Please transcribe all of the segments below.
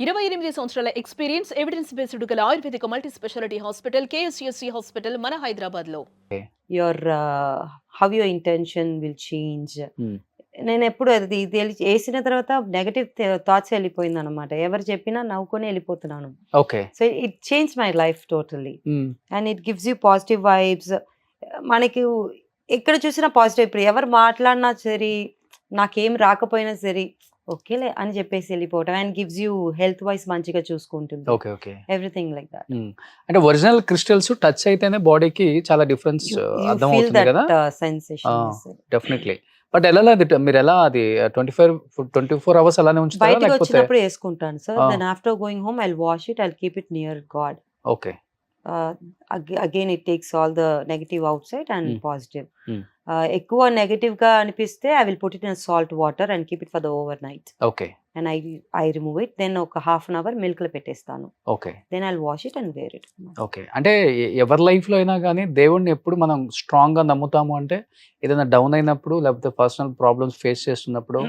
28 సంవత్సరాల experience evidence based గల ఆయుర్వేదిక multi speciality hospital KSUSC hospital మన హైదరాబాద్ లో. your how your intention will change. నేను ఎప్పుడు అది వేసిన తర్వాత నెగటివ్ థాట్స్ వెళ్ళిపోయింది అనమాట. ఎవరు చెప్పినా నవ్వుకొని వెళ్ళిపోతున్నాను. Okay. So it change my life totally and it gives you positive vibes. మనకి ఎక్కడ చూసినా పాజిటివ్. ఇప్పుడు ఎవరు మాట్లాడినా సరే, నాకేం రాకపోయినా సరే ఓకేలే అని చెప్పేసి వెళ్ళిపోవటం. And gives you health wise మంచిగా చూసుకుంటుంది. Okay okay. Everything like that. అంటే ఒరిజినల్ క్రిస్టల్స్ టచ్ అయితేనే బాడీకి చాలా డిఫరెన్స్ అర్థం అవుతుంది కదా. Sensation definitely. బట్ ఎలా మీరు ఎలా అది 24 అవర్స్ అలానే ఉంచుతారా బయటకు లేకపోతే? వచ్చినప్పుడు వేసుకుంటాను sir. Then after going home I wash it, I keep it near God. Okay. Again it takes all the negative outside and positive. Hmm. ఎక్కువ నెగటివ్ గా అనిపిస్తే I will put it in salt water and keep it for the overnight. Okay. And I remove it. Then ఒక half an hour milk లో పెట్టేస్తాను. Okay. Then I wash it and wear it. Okay. అంటే ఎవరి life లో అయినా కానీ దేవుడిని ఎప్పుడు మనం స్ట్రాంగ్ గా నమ్ముతాము అంటే ఏదైనా డౌన్ అయినప్పుడు, లేకపోతే పర్సనల్ ప్రాబ్లమ్స్ ఫేస్ చేస్తున్నప్పుడు,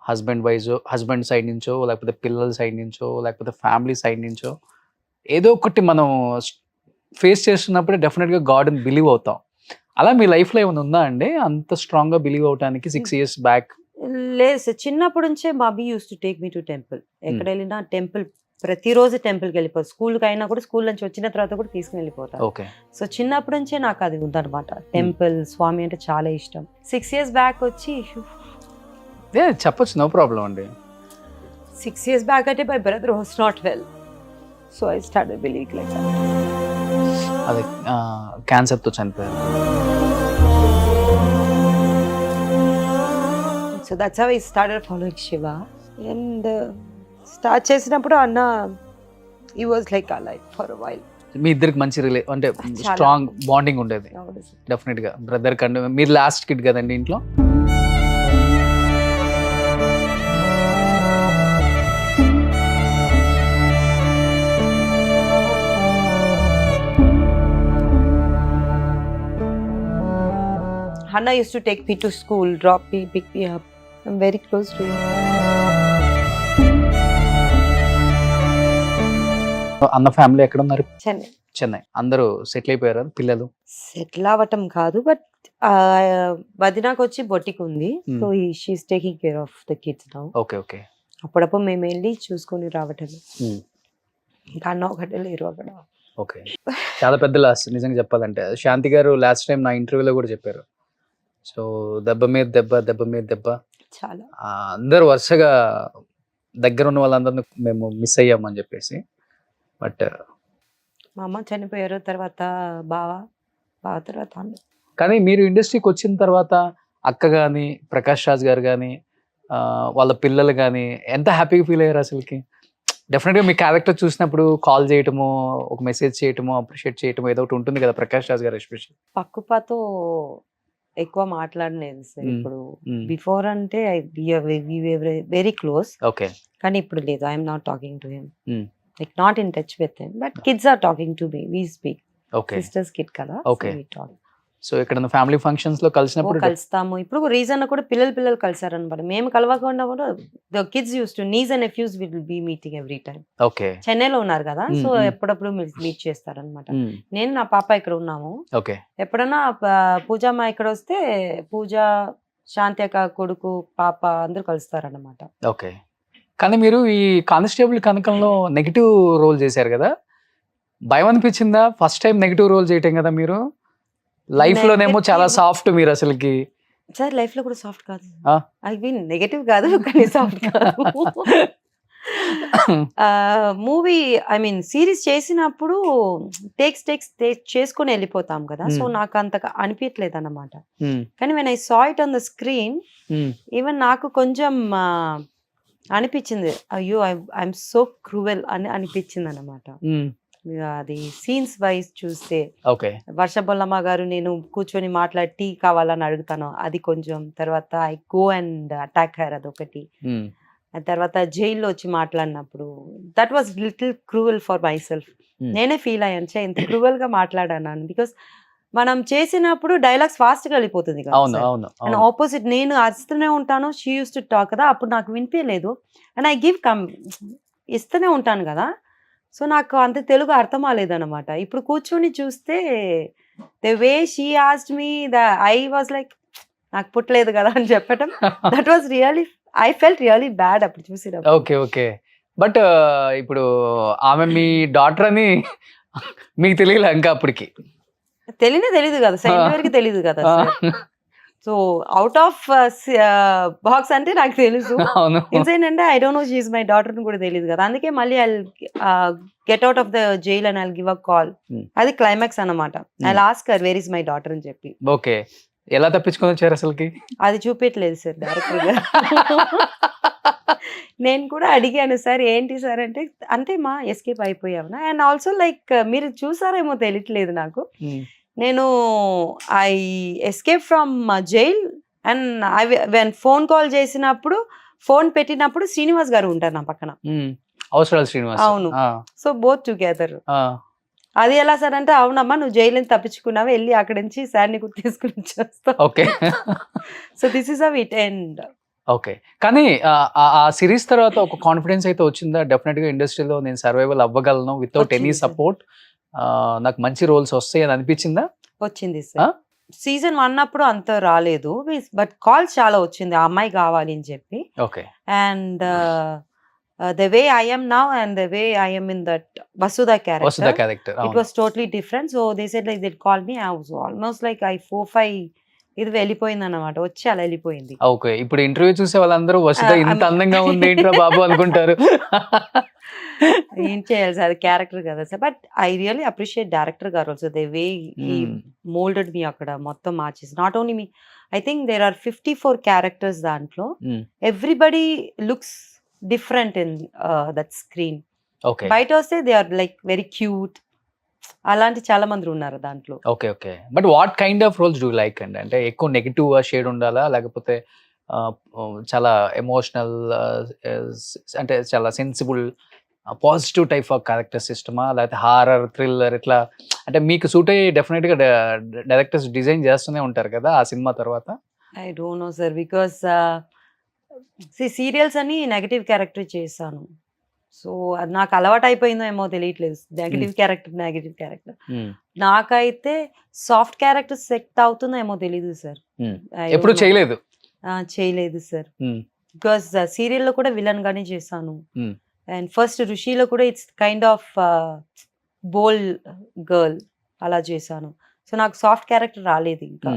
హస్బెండ్ సైడ్ నుంచో, లేకపోతే పిల్లల సైడ్ నుంచో, లేకపోతే ఫ్యామిలీ సైడ్ నుంచో ఏదో ఒకటి మనం ఫేస్ చేస్తున్నప్పుడే డెఫినెట్గా గాడ్ని బిలీవ్ అవుతాం. అలా మీ లైఫ్లో ఏమైనా ఉందా అండి అంత స్ట్రాంగ్గా బిలీవ్ అవడానికి 6 years బ్యాక్? లేదు సార్, చిన్నప్పటి నుంచే Bobby use to take me to temple. ఎక్కడ వెళ్ళినా టెంపుల్, ప్రతిరోజు టెంపుల్కి వెళ్ళిపోతాను. స్కూల్కి అయినా కూడా స్కూల్ నుంచి వచ్చిన తర్వాత కూడా తీసుకుని వెళ్ళిపోతాను. ఓకే. సో చిన్నప్పటి నుంచే నాకు అది ఉందన్నమాట. టెంపుల్, స్వామి అంటే చాలా ఇష్టం. 6 years బ్యాక్ వచ్చి చెప్పొచ్చు, నో ప్రాబ్లం అండి. 6 years బ్యాక్ అంటే my brother was not well. So I started believing like that. అదే క్యాన్సర్తో చనిపోయారు. So that's how I started following Shiva. And start చేసినప్పుడు అన్న he was like a life for a while. మీ ఇద్దరికి మంచి అంటే స్ట్రాంగ్ బాండింగ్ ఉండేది డెఫినెట్ గా. బ్రదర్ కంటే మీరు లాస్ట్ కిడ్ కదండి ఇంట్లో. Hannah used to take me to school, drop me, pick me up. I'm very close to him. అన్న ఫ్యామిలీ ఎక్కడ ఉన్నారు? చెన్నై. అందరూ సెటిల్ అయిపోయారు పిల్లలు? సెటిల్ అవ్వటం కాదు, బట్ వదినాకు వచ్చి బొటిక్ ఉంది. So she's taking care of the kids now. Okay okay. అప్పుడప్పుడు మేము వెళ్ళి చూసుకొని రావటం. ఇంకా అన్న ఒకటే లేరు అక్కడ. ఓకే. చాలా పెద్ద లాస్ నిజంగా చెప్పాలంటే. శాంతి గారు లాస్ట్ టైం నా ఇంటర్వ్యూలో కూడా చెప్పారు. సో దెబ్బ మీద దెబ్బ, దెబ్బ మీద దెబ్బ. చాలా అందరూ వరుసగా దగ్గర ఉన్న వాళ్ళందరినీ మేము మిస్ అయ్యామని చెప్పేసి. బట్ మా అమ్మ చనిపోయారు, తర్వాత బావ తర్వాత అన్న. కానీ మీరు ఇండస్ట్రీకి వచ్చిన తర్వాత అక్క కానీ, ప్రకాష్ రాజ్ గారు కానీ, వాళ్ళ పిల్లలు కానీ ఎంత హ్యాపీగా ఫీల్ అయ్యారు అసలుకి? డెఫినెట్గా మీ క్యారెక్టర్ చూసినప్పుడు కాల్ చేయటము, ఒక మెసేజ్ చేయటము, అప్రిషియేట్ చేయటము ఏదో ఒకటి ఉంటుంది కదా ప్రకాష్ రాజ్ గారు ఎస్పెషల్. పక్కుపాతో ఎక్కువ మాట్లాడలేదు సార్. ఇప్పుడు బిఫోర్ అంటే వెరీ క్లోజ్. ఓకే. కానీ ఇప్పుడు లేదు. I'm not talking to him, like not in touch with him. But kids are talking to me, we speak. Okay. Sister's kid కదా. ఓకే. సో ఇక్కడ ఫ్యామిలీ ఫంక్షన్స్ లో కలిసినప్పుడు కలుస్తాము. ఇప్పుడు రీజన్ కూడా పిల్లలు కలిసారనమాట. మేము కలవకుండా కూడా the kids use to nieces and nephews will be meeting every time. Okay. చెన్నైలో ఉన్నారు కదా, సో ఎప్పుడప్పుడు మీట్ చేస్తారనమాట. నేను నా పాప ఇక్కడ ఉన్నాము. ఓకే. ఎప్పుడన్నా పూజమ్మ ఇక్కడ వస్తే పూజ, శాంతి అక్క కొడుకు, పాప అందరూ కలుస్తారనమాట. ఓకే. కానీ మీరు ఈ కానిస్టేబుల్ కనకంలో నెగిటివ్ రోల్ చేశారు కదా, భయం అనిపించిందా ఫస్ట్ టైం నెగిటివ్ రోల్ చేయటం కదా? మీరు లైఫ్ లోనేమో చాలా సాఫ్ట్ మీరు అసలుకి. సార్ లైఫ్ లో కూడా సాఫ్ట్ కాదు. ఐ మీన్ నెగటివ్ కాదు, కానీ సాఫ్ట్ కాదు. మూవీ ఐ మీన్ సిరీస్ చేసినప్పుడు టేక్స్ చేసుకొని వెళ్ళిపోతాం కదా. సో నాకు అంతగా అనిపించలేదు అన్నమాట. కానీ when I saw it on the screen, even నాకు కొంచెం అనిపించింది, అయ్యో ఐఎమ్ సో క్రూవెల్ అని అనిపించింది అన్నమాట. అది సీన్స్ వైజ్ చూస్తే వర్షబొల్లమ్మ గారు నేను కూర్చొని మాట్లాడి టీ కావాలని అడుగుతాను, అది కొంచెం. తర్వాత I go and attack her, అదొకటి. తర్వాత జైల్లో వచ్చి మాట్లాడినప్పుడు that was little cruel for my self. నేనే ఫీల్ అయ్యాను, ఇంత క్రూవెల్ గా మాట్లాడాను. బికాస్ మనం చేసినప్పుడు డైలాగ్స్ ఫాస్ట్ గా వెళ్ళిపోతుంది కదా. ఆపోజిట్ నేను అరుస్తూనే ఉంటాను, షీ యూస్ టు టాక్ కదా, అప్పుడు నాకు వినిపించలేదు. అండ్ ఐ గివ్ ఇస్తూనే ఉంటాను కదా, సో నాకు అంత తెలుగు అర్థం అవ్వలేదన్నమాట. ఇప్పుడు కూర్చొని చూస్తే the way she asked me I was like నాకు పుట్టలేదు కదా అని చెప్పటం, that was really I felt really bad అప్పుడు చూసినప్పుడు. Okay okay. బట్ ఇప్పుడు ఆమె మీ డాటర్ అని మీకు తెలియలే ఇంకా అప్పటికి? తెలీదు కదా, సెకండ్ వరకు తెలీదు కదా sir. So out of box అంటే నాకు తెలుసు, అవును. ఇన్సైడ్ అంటే I don't no she is my daughter అని కూడా తెలియదు కదా. అందుకే మళ్ళీ I get out of the jail and I give a call. Hmm. అది క్లైమాక్స్ అన్నమాట. I ask her where is my daughter అని చెప్పి. ఓకే. ఎలా తప్పించుకొని వచ్చారు అసలుకి? అది చూపించలేదు సార్ డైరెక్టర్ గారు. నేను కూడా అడిగాను సార్ ఏంటి సార్ అంటే, అంతే మా ఎస్కేప్ అయిపోయావునా, అండ్ ఆల్సో లైక్ మీరు చూసారేమో తెలియట్లేదు నాకు, నేను I escape from jail and I when phone call చేసినప్పుడు ఫోన్ పెట్టినప్పుడు శ్రీనివాస్ గారు ఉంటారు నా పక్కన. అవసరాలు శ్రీనివాస్. అవును. So both together. అది ఎలా సార్ అంటే, అవునమ్మా నువ్వు జైలు నుంచి తప్పించుకున్నావు, వెళ్ళి అక్కడి నుంచి సార్ని కూడా తీసుకుని వచ్చేస్తావు. Okay. So this is a it and okay. కానీ ఆ సిరీస్ తర్వాత ఒక కాన్ఫిడెన్స్ అయితే వచ్చిందా? డెఫినెట్ గా ఇండస్ట్రీలో నేను సర్వైవల్ అవ్వగలను వితౌట్ ఎనీ వచ్చింది సార్. సపోర్ట్, నాకు మంచి రోల్స్ వస్తాయి అని అనిపించిందా? వచ్చింది సార్. సీజన్ 1 అప్పుడు అంత రాలేదు, బట్ కాల్స్ చాలా వచ్చింది ఆ అమ్మాయి కావాలి అని చెప్పి. Okay. And the way I am now and the way I am in that Vasudha వస్తుందా character, character? It was totally different. So they said like they call me, I was almost like I 4-5 ఇది వెళ్ళిపోయింది అన్నమాట, వచ్చి అలా వెళ్ళిపోయింది. Okay. ఇప్పుడు interview చూసే వాళ్ళందరూ వసుధ Ah, ఇంత అందంగా ఉంది ఏంట్రా బాబు అనుకుంటారు. ఏం చేయాలి సార్, అది క్యారెక్టర్ కదా sir. But I really appreciate director garu also, the way he moulded me అక్కడ మొత్తం మార్చేసి. Not only me, I think there are 54 characters దాంట్లో, everybody looks different in that screen. Okay బయట వస్తే they are like very cute, అలాంటి చాలా మంది ఉన్నారు దాంట్లో. Okay okay. But what kind of roles do like అండి? అంటే ఎక్కువ నెగిటివ్ షేడ్ ఉండాలా, లేకపోతే చాలా ఎమోషనల్, అంటే చాలా sensible positive type of character సిస్టమా, లేకపోతే హారర్ థ్రిల్లర్ ఇట్లా? అంటే మీకు సూట్ అయ్యి డెఫినెట్ గా డైరెక్టర్స్ డిజైన్ చేస్తూనే ఉంటారు కదా ఆ సినిమా తర్వాత. I don't no sir, because serials అని నెగటివ్ క్యారెక్టర్ చేశాను. సో అది నాకు అలవాటు అయిపోయిందో ఏమో తెలియట్లేదు, నెగటివ్ క్యారెక్టర్. నాకైతే సాఫ్ట్ క్యారెక్టర్ సెట్ అవుతుందో ఏమో తెలియదు సార్. ఎప్పుడు చేయలేదు? చేయలేదు సార్, బికాస్ సీరియల్లో కూడా విలన్ గానే చేశాను. అండ్ ఫస్ట్ ఋషిలో కూడా it's kind of bold girl అలా చేశాను. సో నాకు సాఫ్ట్ క్యారెక్టర్ రాలేదు, ఇంకా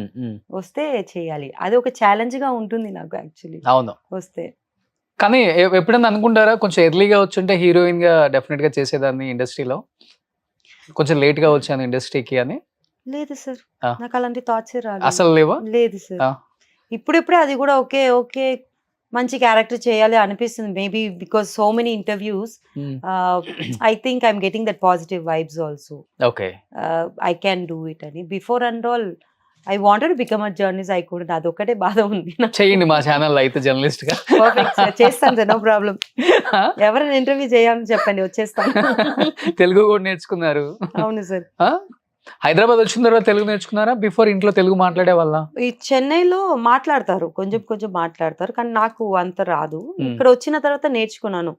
వస్తే చేయాలి. అది ఒక ఛాలెంజ్ గా ఉంటుంది నాకు యాక్చువల్లీ అవును. వస్తే. కానీ ఎప్పుడైనా అనుకుంటారా కొంచెం ఎర్లీగా వచ్చుంటే హీరోయిన్ గా డెఫినెట్ గా చేసేదాన్ని ఇండస్ట్రీలో, కొంచెం లేట్ గా వచ్చాను ఇండస్ట్రీకి అని? లేదు సార్, ఆ. నాకు అలాంటి థాట్స్ రాలేదు. అసలు లేవా? లేదు సార్, ఆ. ఇప్పుడిప్పుడే అది కూడా ఓకే ఓకే మంచి క్యారెక్టర్ చేయాలి అనిపిస్తుంది. Maybe because so many interviews I think I'm getting that positive vibes also. Okay. I can do it అని. Before and all I wanted to become a journalist, I couldn't. అదొక్కటే బాధ ఉంది. చేయండి మా channel అయితే journalist గా. Perfect sir, చేస్తాను sir, no problem. ఎవరైనా ఇంటర్వ్యూ చేయాలని చెప్పండి, వచ్చేస్తాను. తెలుగు కూడా నేర్చుకున్నారు? అవును సార్. హైదరాబాద్ వచ్చిన తర్వాత తెలుగు నేర్చుకున్నారా? బిఫోర్ ఇంట్లో తెలుగు మాట్లాడే వాళ్ళ? ఈ చెన్నైలో మాట్లాడతారు, కొంచెం కొంచెం మాట్లాడతారు, కానీ నాకు అంత రాదు. ఇక్కడ వచ్చిన తర్వాత నేర్చుకున్నాను.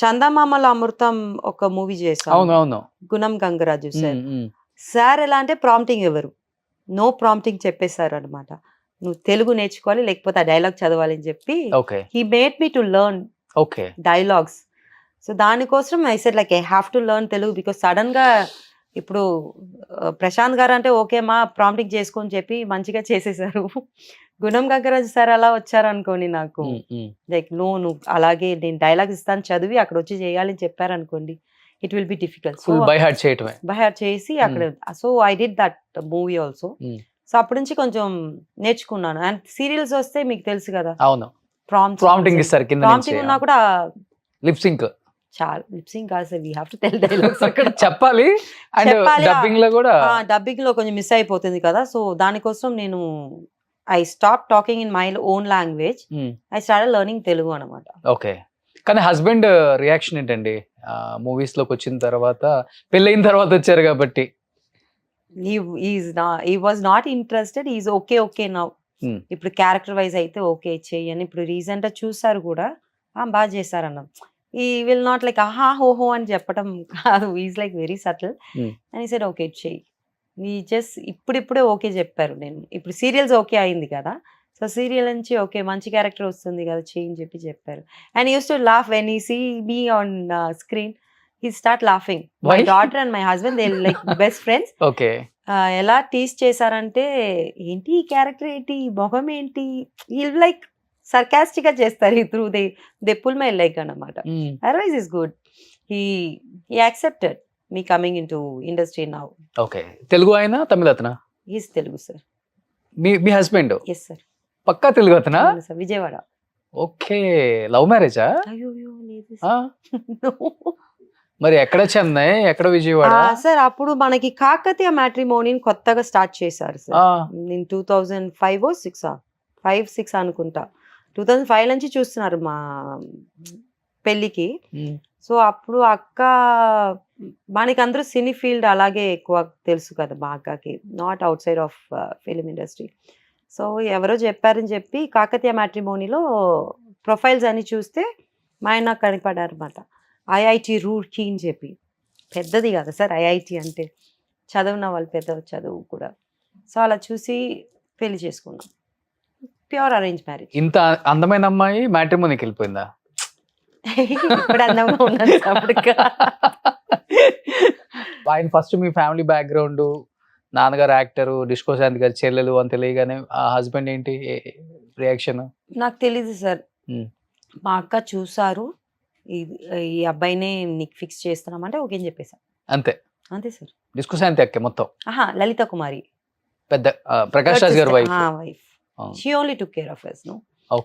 చందమామల అమృతం ఒక మూవీ చేశాను, అవును అవును. గుణం గంగరాజు సార్. సార్ ఎలా అంటే ప్రాంప్టింగ్ ఎవరు, నో ప్రాంప్టింగ్ చెప్పేశారు అనమాట. నువ్వు తెలుగు నేర్చుకోవాలి, లేకపోతే ఆ డైలాగ్ చదవాలి అని చెప్పి okay. He made me to learn okay dialogues. So దానికోసం I said like I have to learn Telugu, because sudden గా ఇప్పుడు ప్రశాంత్ గారు అంటే ఓకే మా ప్రాంప్టింగ్ చేసుకొని చెప్పి మంచిగా చేసేసారు. గుణం గంగరాజు సార్ అలా వచ్చారు అనుకోండి, నాకు లైక్ నో నువ్వు అలాగే నేను డైలాగ్ ఇస్తాను చదివి అక్కడ వచ్చి చేయాలని చెప్పారు అనుకోండి, it will be difficult. So by heart చేయటమే, బై హార్ట్ చేసి అక్కడ. So I did that movie also. So అప్పటి నుంచి కొంచెం నేర్చుకున్నాను. అండ్ సీరియల్స్ వస్తే మీకు తెలుసు కదా, అవును, ప్రాంప్టింగ్ ఇస్తారు కింద నుంచి. ప్రాంప్టింగ్ ఉన్నా కూడా లిప్ సింక్ చాలా లిప్ సింక్ కాదు sir, we have to tell dialogues అక్కడ చెప్పాలి. అండ్ డబ్బింగ్ లో కూడా, డబ్బింగ్ లో కొంచెం మిస్ అయిపోతుంది కదా. సో దానికోసం నేను I stop talking in my own language, I start learning Telugu అనమాట. ఓకే. కానీ హస్బెండ్ రియాక్షన్ ఏంటండి మూవీస్ లోకి వచ్చిన తర్వాత? పెళ్ళైన తర్వాత వచ్చారు కాబట్టి. he was not interested, he's okay now. ఇప్పుడు క్యారెక్టర్ వైజ్ అయితే ఓకే చెయ్యని. ఇప్పుడు రీసెంట్ గా చూసారు కూడా, బాగా చేశారన్నాం. ఈ విల్ నాట్ లైక్ ఆహా హోహో అని చెప్పడం కాదు. Is like very subtle. Hmm. అని సైడ్ ఓకే చెయ్యి. ఈ జస్ట్ ఇప్పుడిప్పుడే ఓకే చెప్పారు. నేను ఇప్పుడు సీరియల్స్ ఓకే అయింది కదా, సో సీరియల్ నుంచి ఓకే మంచి క్యారెక్టర్ వస్తుంది కదా చెయ్యి అని చెప్పారు. And use to laugh when he see me on screen, he start laughing. My Why? Daughter and my husband they like best friends. Okay. ఎలా టీస్ చేశారంటే ఏంటి ఈ క్యారెక్టర్ ఏంటి ఈ మొహం ఏంటి, ఈ లైక్ సర్కాస్టిక్ గా చేస్తారు. Through they pull my like అన్నమాట. Otherwise is good. He accepted me coming in to industry now. Okay. Telugu ఆయన తమిళ అతనా? Is Telugu sir. మీ హస్బెండ్ ఎస్ సార్. పక్కా తెలుగు అతనా? సార్ విజయవాడ. ఓకే. లవ్ మ్యారేజా? అయ్యో లేదు ఆ? మరి ఎక్కడ చెన్నై, ఎక్కడ విజయవాడ? సార్ అప్పుడు మనకి కాకతీయ మ్యాట్రిమోనీని కొత్తగా స్టార్ట్ చేశారు సార్. నేను 2005 6 అనుకుంటా. 2005 నుంచి చూస్తున్నారు మా పెళ్ళికి. సో అప్పుడు అక్క మనకి అందరూ సినీ ఫీల్డ్ అలాగే ఎక్కువ తెలుసు కదా మా అక్కకి, not out side of film industry. So ఎవరో చెప్పారని చెప్పి కాకతీయ మ్యాట్రిమోనీలో ప్రొఫైల్స్ అని చూస్తే మా ఆయన నాకు కనపడారు అనమాట. ఐఐటి రూర్కీ అని చెప్పి, పెద్దది కదా సార్ ఐఐటి అంటే, చదివిన వాళ్ళు పెద్ద చదువు కూడా. సో అలా చూసి పెళ్లి చేసుకున్నాం. Pure arrange marriage. ఇంత అందమైన అమ్మాయి మ్యాట్రిమోనీకి వెళ్ళిపోయిందా? ఇప్పుడు అందంగా ఉన్నాను అప్పుడు. ఆయన ఫస్ట్ మీ ఫ్యామిలీ బ్యాక్గ్రౌండ్, నాన్నగారు యాక్టర్, డిస్కో శాంతి గారి చెల్లెలు అని తెలియగానే ఆ హస్బెండ్ ఏంటి రియాక్షన్? నాకు తెలీదు సార్. మా అక్క చూసారు, ఈ అబ్బాయినే నీకు ఫిక్స్ చేస్తున్నామంటే ఓకే అని చెప్పేసా. అంతే అంతే సార్. డిస్కో శాంతి అక్కే మొత్తం? లలిత కుమారి పెద్ద ప్రకాష్ రాజ్ గారి wife. Wife. She only took care of us. No,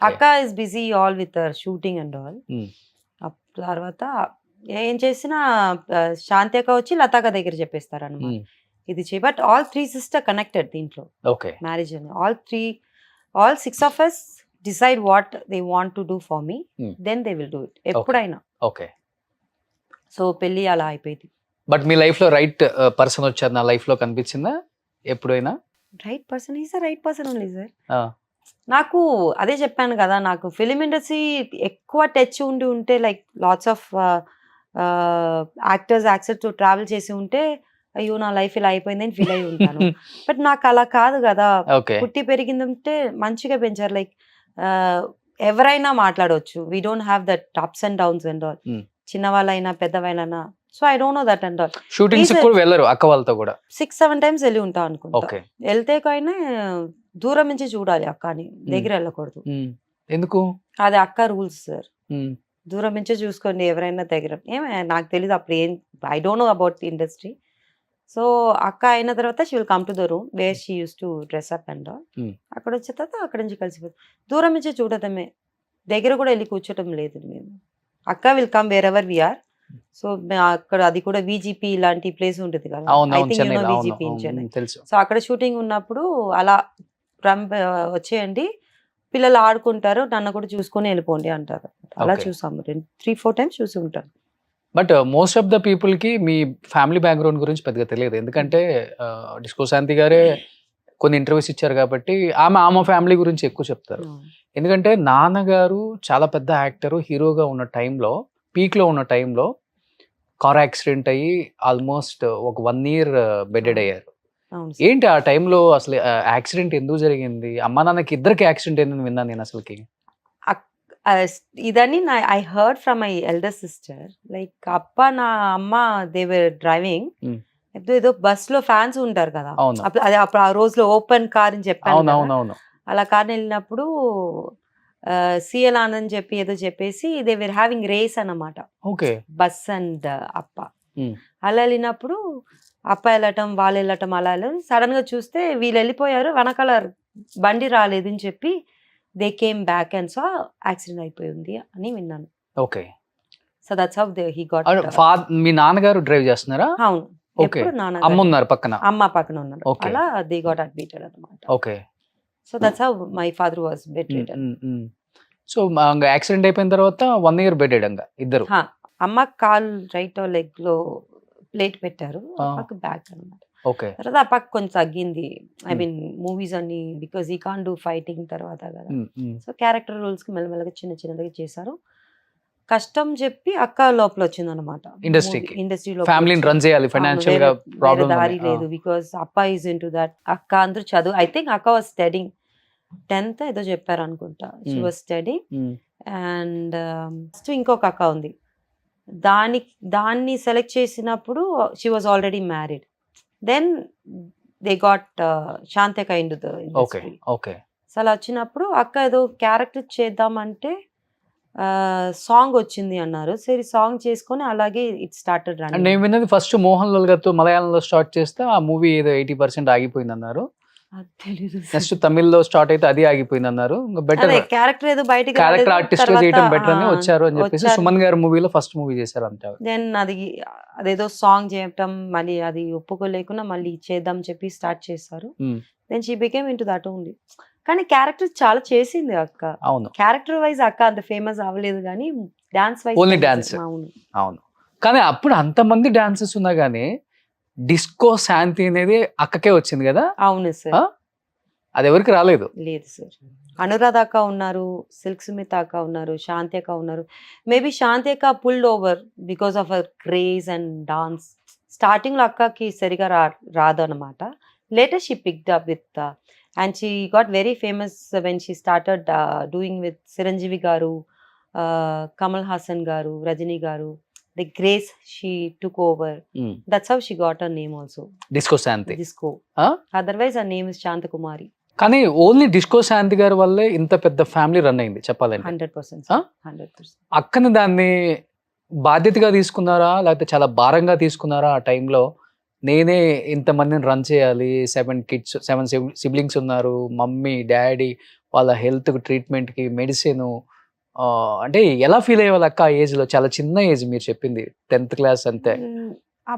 అక్క is busy all with shooting and all. తర్వాత ఏం చేసినా శాంతి అక్క వచ్చి లతాక దగ్గర చెప్పేస్తారు అన్నమాట, ఇది చేయి. బట్ ఆల్ 3 సిస్టర్ కనెక్టెడ్ దీంట్లో మ్యారేజ్ అని. All 6 of us decide what they want to do for me, then they will do it ఎప్పుడైనా. ఓకే. సో పెళ్లి అలా అయిపోయింది. బట్ మీ లైఫ్ లో రైట్ పర్సన్ వచ్చారు నా లైఫ్ లో కనిపించిందా ఎప్పుడైనా? Right person is right person only sir. నాకు అదే చెప్పాను కదా, నాకు ఫిలిం ఇండస్ట్రీ ఎక్కువ టచ్ ఉంటే like lots of actors accept travel చేసి ఉంటే అయ్యో నా లైఫ్ ఇలా అయిపోయింది అని ఫీల్ అయి ఉంటాను. బట్ నాకు అలా కాదు కదా, పుట్టి పెరిగిందంటే మంచిగా పెంచారు. లైక్ ఎవరైనా మాట్లాడవచ్చు, we don't have that ups and downs and all, చిన్నవాళ్ళైనా పెద్దవాళ్ళైనా. So I don't know that and all. Shootings కూడా వెళ్ళరు అక్క వాళ్ళతో కూడా? 6-7 times వెళ్ళి ఉంటా అనుకుంటా. వెళ్తే కానీ దూరం నుంచి చూడాలి అక్కని, దగ్గర వెళ్ళకూడదు. ఎందుకు? అది అక్క రూల్స్ సార్. దూరం నుంచే చూసుకోండి ఎవరైనా దగ్గర. నాకు తెలియదు అప్పుడు ఏం, I don't know about the industry. So అక్క అయిన తర్వాత she will come to the room where she uses to dress up and all. అక్కడ వచ్చిన తర్వాత అక్కడ నుంచి కలిసిపోతుంది. దూరం నుంచే చూడటమే, దగ్గర కూడా వెళ్ళి కూర్చోటం లేదు మేము. అక్క will come wherever we're. So అక్కడ అది కూడా విజిపి లాంటి ప్లేస్ ఉంటుంది కదా, I think you know VGP in Chennai. So అక్కడ షూటింగ్ ఉన్నప్పుడు అలా వచ్చేయండి, పిల్లలు ఆడుకుంటారు, నన్ను కూడా చూసుకొని వెళ్ళిపోండి అంటారు. అలా చూసాము 3-4 times చూసి ఉంటాను. But most of the people కి మీ ఫ్యామిలీ బ్యాక్గ్రౌండ్ గురించి పెద్దగా తెలియదు, ఎందుకంటే డిస్కో శాంతి గారే కొన్ని ఇంటర్వ్యూస్ ఇచ్చారు కాబట్టి ఆమె ఫ్యామిలీ గురించి ఎక్కువ చెప్తారు. ఎందుకంటే నాన్నగారు చాలా పెద్ద యాక్టర్, హీరోగా ఉన్న టైంలో, పీక్ లో ఉన్న టైంలో కార్ యాక్సిడెంట్ అయ్యి ఆల్మోస్ట్ ఒక 1 year బెడెడ్ అయ్యారు. ఏంటి ఆ టైంలో అసలు యాక్సిడెంట్ ఎందుకు జరిగింది? అమ్మ నాన్నకి ఇద్దరికి యాక్సిడెంట్ ఏందని విన్నాను నేను అసలుకి. ఇదని I heard from my elder sister. Like నా అమ్మ దే వర్ డ్రైవింగ్, ఏదో బస్ లో ఫ్యాన్స్ ఉంటారు కదా, అప్పుడు ఆ రోజులో ఓపెన్ కార్ అని చెప్పాను. అలా కార్ వెళ్ళినప్పుడు సిఎల్ ఆనంద్ చెప్పి ఏదో చెప్పేసి దే వర్ హ్యావింగ్ రేస్ అన్నమాట, బస్ అండ్ అప్ప. అలా వెళ్ళినప్పుడు అప్ప వెళ్ళటం వాళ్ళు వెళ్ళటం అలా సడన్ గా చూస్తే వీళ్ళు వెళ్ళిపోయారు, వెనకాల బండి రాలేదు అని చెప్పి they came back and so accident అయిపోయింది అని విన్నాను. Okay. So that's how he got. మీ నాన్నగారు డ్రైవ్ చేస్తున్నారా? అవును. ఎప్పుడు నాన్న అమ్మ ఉన్నారు పక్కన? అమ్మ పక్కన ఉన్నారు. అలా దే గాట్ అడ్మిటెడ్ అన్నమాట. Okay. So that's how my father was bedridden. So accident అయిపోయిన తర్వాత 1 year బెడెడ్ ఇద్దరు. అమ్మ కాల్ రైట్ లెగ్ లో ప్లేట్ పెట్టారు, అప్పకి బ్యాక్ అన్నమాట. తర్వాత అప్పకి కొంచెం తగ్గింది. ఐ మీన్ మూవీస్ అన్ని because he can do fighting తర్వాత కదా, సో క్యారెక్టర్ రోల్స్ కి మెల్లమెల్లగా చిన్నగా చేశారు. కష్టం చెప్పి అక్క లోపల వచ్చింది అనమాట ఇండస్ట్రీకి ఇండస్ట్రీలో ఫ్యామిలీని రన్ చేయాలి ఫైనాన్షియల్ గా ప్రాబ్లమ్ దారి లేదు బికాస్ అప్ప ఈజ్ ఇన్ టు దట్ అక్క అందరూ చదువు ఐ థింక్ అక్క వాజ్ స్టడింగ్ 10th ఏదో చెప్పారు అనుకుంటా షీ వాజ్ స్టడింగ్ అండ్ ఇంకొక అక్క ఉంది దాన్ని సెలెక్ట్ చేసినప్పుడు she was already married then they got Shantaka in to okay okay so అలా వచ్చినప్పుడు అక్క ఏదో క్యారెక్టర్ చేద్దామంటే సాంగ్ వచ్చింది అన్నారు సరే సాంగ్ చేసుకొని అలాగే ఇట్ స్టార్టెడ్ అండ్ నేను విన్నది ఫస్ట్ మోహన్ లాల్ గారితో మలయాళంలో స్టార్ట్ చేస్తే ఆ మూవీ ఏదో 80% ఆగిపోయింది అన్నారు. నెక్స్ట్ తమిళ్లో స్టార్ట్ అయితే అది ఆగిపోయింది అన్నారు. బెటర్ క్యారెక్టర్ ఏదో బయటకి క్యారెక్టర్ ఆర్టిస్ట్ చేయడం బెటర్ అని వచ్చారు అని చెప్పేసి సుమన్ గారి మూవీలో ఫస్ట్ మూవీ చేశారు అంటారు. దెన్ అదేదో సాంగ్ చేయటం మళ్ళీ అది ఒప్పుకోలేకుండా మళ్ళీ చేద్దాం చెప్పి స్టార్ట్ చేశారు. Then she became into that only. కానీ క్యారెక్టర్ చాలా చేసింది అక్క. అవును, క్యారెక్టర్ వైజ్ అక్క అంత ఫేమస్ అవ్వలేదు కానీ డాన్స్ వైజ్ ఓన్లీ డాన్స్. అవును, కానీ అప్పుడు అంతమంది డాన్సెస్ ఉన్నా గానీ డిస్కో శాంతి అనేది అక్కకే వచ్చింది కదా. అవును సార్, అది ఎవరికి రాలేదు. లేదు సార్, అనురాధ అక్క ఉన్నారు, సిల్క్ సుమిత అక్క ఉన్నారు, శాంతి అక్క ఉన్నారు. మేబీ శాంతి అక్క pulled over because of our craze and dance. Starting లో అక్కకి సరిగా రాదు అనమాట. Later she picked up with and she got very famous when she started doing with Chiranjeevi garu, Kamal Hassan garu, Rajini garu. The grace she took over. That's how she got her name also. Disco Shanti. Disco. Otherwise her name is Shantakumari. కానీ only disco శాంతి గారి వల్లే ఇంత పెద్ద family run అయింది చెప్పాలంటే. 100%. 100%. అక్కని దాన్ని బాధ్యతగా తీసుకున్నారా లేకపోతే చాలా భారంగా తీసుకున్నారా ఆ టైంలో? నేనే ఇంతమందిని రన్ చేయాలి, 7 సిబ్లింగ్స్ ఉన్నారు, మమ్మీ డాడీ వాళ్ళ హెల్త్ ట్రీట్మెంట్కి మెడిసిన్, అంటే ఎలా ఫీల్ అయ్యేవాళ్ళు అక్క ఆ ఏజ్ లో? చాలా చిన్న ఏజ్ మీరు చెప్పింది, 10th క్లాస్ అంతే.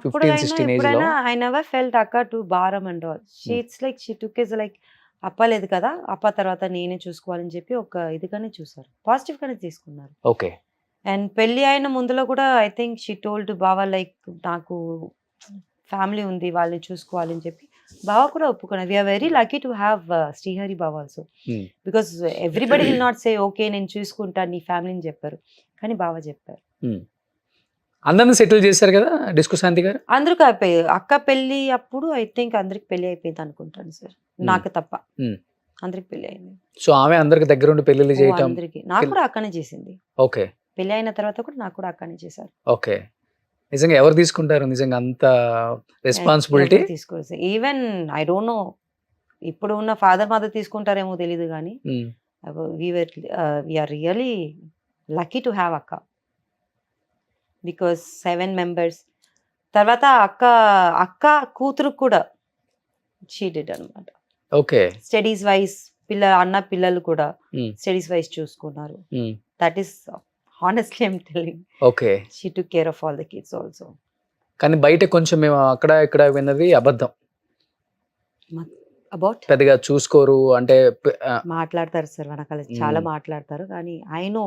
15-16 ఏజ్ లో I never felt అక్క టు భారం and all. It's like she took as like అప్పలేదు కదా, అప్ప తర్వాత నేనే చూసుకోవాలని చెప్పి ఒక ఇదిగానే చూసారు, పాజిటివ్ గానే తీసుకున్నారు. ఓకే. అండ్ పెళ్లి అయిన ముందులో కూడా ఐ థింక్ షీ టోల్డ్ బావా లైక్ నాకు ఫ్యామిలీ ఉంది వాళ్ళని చూసుకోవాలి అని చెప్పి బావ కూడా ఒప్పుకున్నారు. We are very lucky to have Srihari బావ also, because everybody will not say okay నేను చూసుకుంటాను నీ ఫ్యామిలీని చెప్పారు, కానీ బావ చెప్పారు. అందరిని సెటిల్ చేశారు కదా డిస్కో శాంతి గారు? అందరికి అయిపోయాయి. అక్క పెళ్లి అప్పుడు ఐ థింక్ అందరికి పెళ్లి అయిపోయింది అనుకుంటాను సార్, నాకు తప్ప అందరికి పెళ్లి అయింది. సో ఆమె అందరికి దగ్గర ఉండి పెళ్లి చేయటం అందరికి, నాకు కూడా అక్కనే చేసింది. ఓకే. పెళ్లి అయిన తర్వాత కూడా నాకు కూడా అక్కనే చేశారు. ఓకే. నిజంగా ఎవరు తీసుకుంటారు నిజంగా అంత రెస్పాన్సిబిలిటీ? తీసుకోవాలి. ఈవెన్ ఐ డోంట్ నో ఇప్పుడు ఉన్న ఫాదర్ మదర్ తీసుకుంటారేమో తెలియదు కానీ we're really lucky to have అక్క, బికాస్ 7 members. తర్వాత అక్క కూతురు కూడా షీ డిడ్ అనమాట. ఓకే. స్టడీస్ వైజ్ అన్న పిల్లలు కూడా స్టడీస్ వైజ్ చూసుకున్నారు. That is honestly I'm telling. Okay. She took care of all the kids also. కానీ బయట కొంచెం మేము అక్కడ ఇక్కడ విన్నది అబద్ధం. అబౌట్ పెద్దగా చూసుకోరు అంటే మాట్లాడతారు సార్, వెనకాల చాలా మాట్లాడతారు. కానీ ఐ నో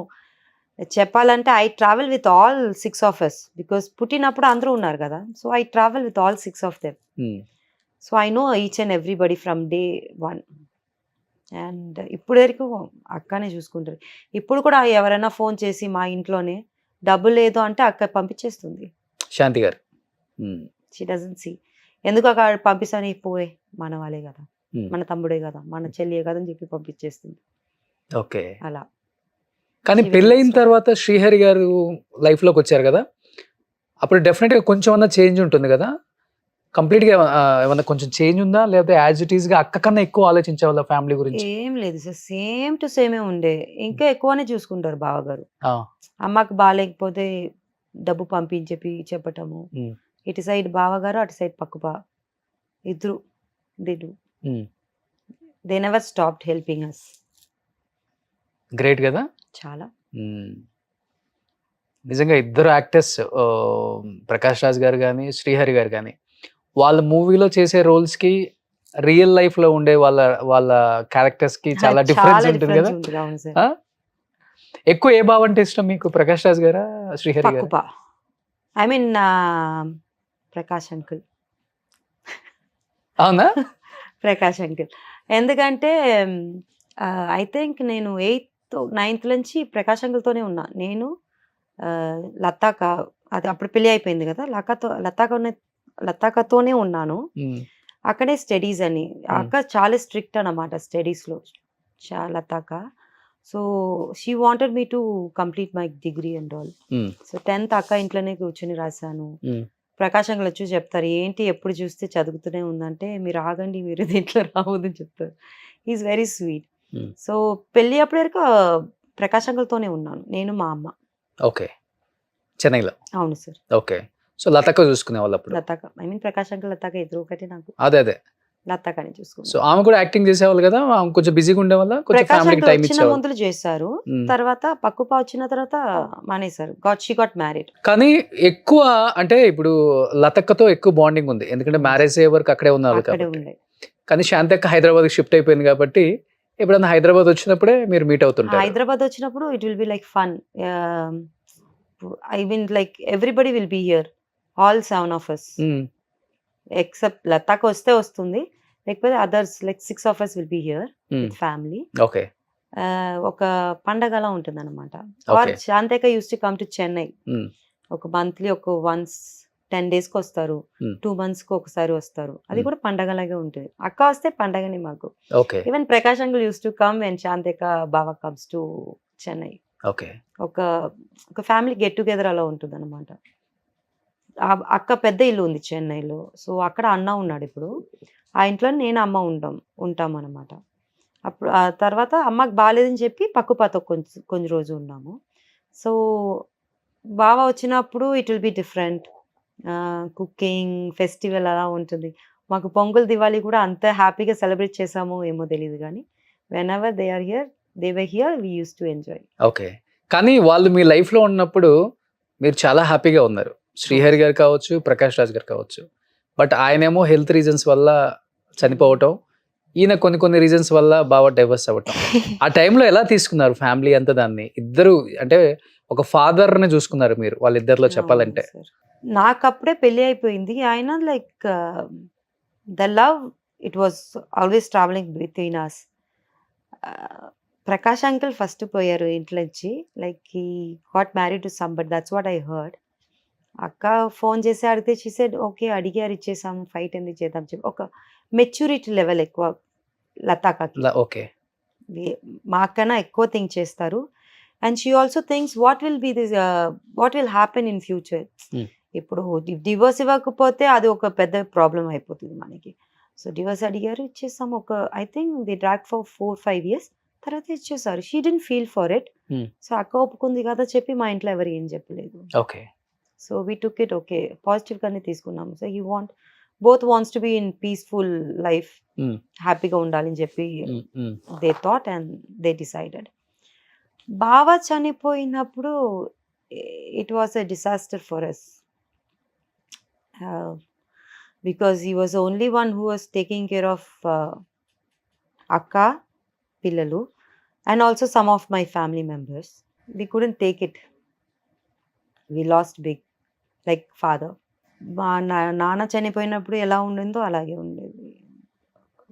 చెప్పాలంటే I travel with all 6 of us because పుట్టినప్పుడు అందరూ ఉన్నారు కదా, so I travel with all 6 of them. So I know each and everybody from day 1. And ఇప్పుడు వరకు అక్కనే చూసుకుంటారు. ఇప్పుడు కూడా ఎవరైనా ఫోన్ చేసి మా ఇంట్లోనే డబ్బు లేదు అంటే అక్క పంపించేస్తుంది శాంతి గారు. షీ డజంట్ సీ ఎందుకు అక్కడ పంపిస్తాను, పోయే మన వాళ్ళే కదా, మన తమ్ముడే కదా, మన చెల్లియే కదా అని చెప్పి పంపించేస్తుంది. ఓకే. అలా. కానీ పెళ్ళైన తర్వాత శ్రీహరి గారు లైఫ్ లోకి వచ్చారు కదా, అప్పుడు డెఫినెట్ గా కొంచెం అన్న చేంజ్ ఉంటుంది కదా. కంప్లీట్ గా ఏమన్నా కొంచెం చేంజ్ ఉందా లేకపోతే యాజ్ ఇట్ ఈస్ గా అక్క కన్నా ఎక్కువ ఆలోచించే వాళ్ళ ఫ్యామిలీ గురించి? ఏం లేదు సార్, సేమ్ టు సేమే ఉండే, ఇంకా ఎక్కువనే చూసుకుంటారు బావగారు. అమ్మకి బాగాలేకపోతే డబ్బు పంపించి చెప్పటము, ఇటు సైడ్ బావగారు అటు సైడ్ పక్కుపా ఇద్దరు they never stopped helping us. Great కదా చాలా. నిజంగా ఇద్దరు యాక్టర్స్ ప్రకాష్ రాజ్ గారు కానీ శ్రీహరి గారు కానీ వాళ్ళ మూవీలో చేసే రోల్స్ కి రియల్ లైఫ్ లో ఉండే వాళ్ళ క్యారెక్టర్స్ కి చాలా డిఫరెన్స్ ఉంటుంది కదా. ఎక్కువ ఏ బావ అంటే ఇష్టం మీకు, ప్రకాష్ రాజ్ గారా శ్రీహరి గారు? I mean Prakash uncle. అవునా? ప్రకాష్ అంకుల్. ఎందుకంటే ఐ థింక్ నేను 8th 9th నుంచి ప్రకాష్ అంకుల్తోనే ఉన్నా. నేను లతాక అది అప్పుడు పెళ్లి అయిపోయింది కదా, లతాకతోనే ఉన్నాను. అక్కడే స్టడీస్ అని. ఆ అక్క చాలా స్ట్రిక్ట్ అన్నమాట స్టడీస్లో, లతాక. So she wanted me to complete my degree and all. So 10th అక్క ఇంట్లోనే కూర్చొని రాశాను. ప్రకాశంలో వచ్చి చెప్తారు, ఏంటి ఎప్పుడు చూస్తే చదువుతూనే ఉందంటే, మీరు ఆగండి, మీరు దీంట్లో రావద్దని చెప్తారు. Is very sweet. సో పెళ్ళి అప్పటి వరకు ప్రకాశంతోనే ఉన్నాను, నేను మా అమ్మ. ఓకే, చెన్నైలో. అవును సార్. ఓకే, సో లతక్క చూసుకునే వాళ్ళు అప్పుడు. లతాక, ఐ మీన్ ప్రకాశంకర్ లతాక ఎదురు ఒకటి నాకు, అదే లతాకని సో చూసుకున్నాను. ఆమె కూడా యాక్టింగ్ చేసేవాళ్ళు కదా, ఆమె కొంచెం బిజీగా ఉండేవాళ్ళ, కొంచెం ఫ్యామిలీకి ప్రకాశంకర్ టైం వచ్చిన ఇచ్చేవాళ్ళు. ముందులు చేశారు, తర్వాత పక్కుపా వచ్చిన తర్వాత మానేశారు. She got married. కానీ ఎక్కువ అంటే ఇప్పుడు లతక్కతో ఎక్కువ బాండింగ్ ఉంది, ఎందుకంటే మ్యారేజ్ అయ్యే వరకు అక్కడే ఉన్నారు అక్కడే కాబట్టి. ఉండే. కానీ శాంతక్క హైదరాబాద్కి షిఫ్ట్ అయిపోయింది కాబట్టి ఎప్పుడన్నా హైదరాబాద్ వచ్చినప్పుడే మీరు మీట్ అవుతుంటారు. హైదరాబాద్ వచ్చినప్పుడు it will be like fun. I mean like everybody will be here, all 7 of us, except లతాక వస్తే వస్తుంది, లేకపోతే others like 6 of us will be here with family. Okay, ఒక పండగలా ఉంటుంది అనమాట. Okay. ఆర్ శాంతక uses to come to Chennai. ఒక మంత్లీ ఒక వన్స్ 10 days కి వస్తారు, 2 months కి ఒకసారి వస్తారు. అది కూడా పండగలాగే ఉంటుంది. అక్క వస్తే పండగని మాకు. Okay, even Prakash uncle uses to come and శాంతక బావ కమ్స్ టు చెన్నై. ఓకే, ఒక ఫ్యామిలీ గెట్ టుగెదర్ అలా ఉంటుంది అనమాట. అక్క పెద్ద ఇల్లు ఉంది చెన్నైలో, సో అక్కడ అన్న ఉన్నాడు ఇప్పుడు. ఆ ఇంట్లో నేను అమ్మ ఉంటాం అనమాట. అప్పుడు ఆ తర్వాత అమ్మకి బాగాలేదని చెప్పి పక్కుపాతో కొన్ని రోజు ఉన్నాము. సో బావ వచ్చినప్పుడు it will be different, cooking festival అలా ఉంటుంది. మాకు పొంగల్ దివాళీ కూడా అంత హ్యాపీగా సెలబ్రేట్ చేసామో ఏమో తెలియదు, కానీ whenever they are here, they were here, we use to enjoy. Okay. కానీ వాళ్ళు మీ లైఫ్లో ఉన్నప్పుడు మీరు చాలా హ్యాపీగా ఉన్నారు, శ్రీహరి గారు కావచ్చు, ప్రకాష్ రాజ్ గారు కావచ్చు. బట్ ఆయనేమో హెల్త్ రీజన్స్ వల్ల చనిపోవటం, ఈయన కొన్ని రీజన్స్ వల్ల బాగా డైవర్స్ అవ్వటం. ఆ టైంలో ఎలా తీసుకున్నారు ఫ్యామిలీ అంతా దాన్ని? ఇద్దరు అంటే ఒక ఫాదర్ని చూసుకున్నారు మీరు వాళ్ళిద్దరిలో చెప్పాలంటే. నాకు అప్పుడే పెళ్లి అయిపోయింది. ఆయన like the love it was always travelling between us. Prakash uncle first పోయారు ఇంట్లో నుంచి, like he got married to somebody, that's what I heard. అక్క ఫోన్ చేసి అడిగితే షీ సెడ్ ఓకే, అడిగారు ఇచ్చేసాము, ఫైట్ ఎందుకు చేద్దాం చెప్పి. ఒక మెచ్యూరిటీ లెవెల్ ఎక్కువ లతాకకి. ఓకే, మా అక్కన ఎక్కువ థింక్ చేస్తారు. And she also thinks what will happen in future. ఇప్పుడు డివోర్స్ ఇవ్వకపోతే అది ఒక పెద్ద ప్రాబ్లం అయిపోతుంది మనకి. సో డివోర్స్ అడిగారు, ఇచ్చేసాము. ఒక I think the drag for 4-5 years, తర్వాత ఇచ్చేసారు. She didn't feel for it. So అక్క ఒప్పుకుంది కదా చెప్పి మా ఇంట్లో ఎవరు ఏం చెప్పలేదు. Okay, so we took it okay, positive గానే తీసుకున్నాము. So he both wants to be in peaceful life, హ్యాపీగా ఉండాలని చెప్పి they thought and they decided. బావ చనిపోయినప్పుడు it was a disaster for us, because he was only one who was taking care of అక్క, పిల్లలు, and also some of my family members. We couldn't take it, we lost big like father. మా నాన్న చనిపోయినప్పుడు ఎలా ఉండిందో అలాగే ఉండేది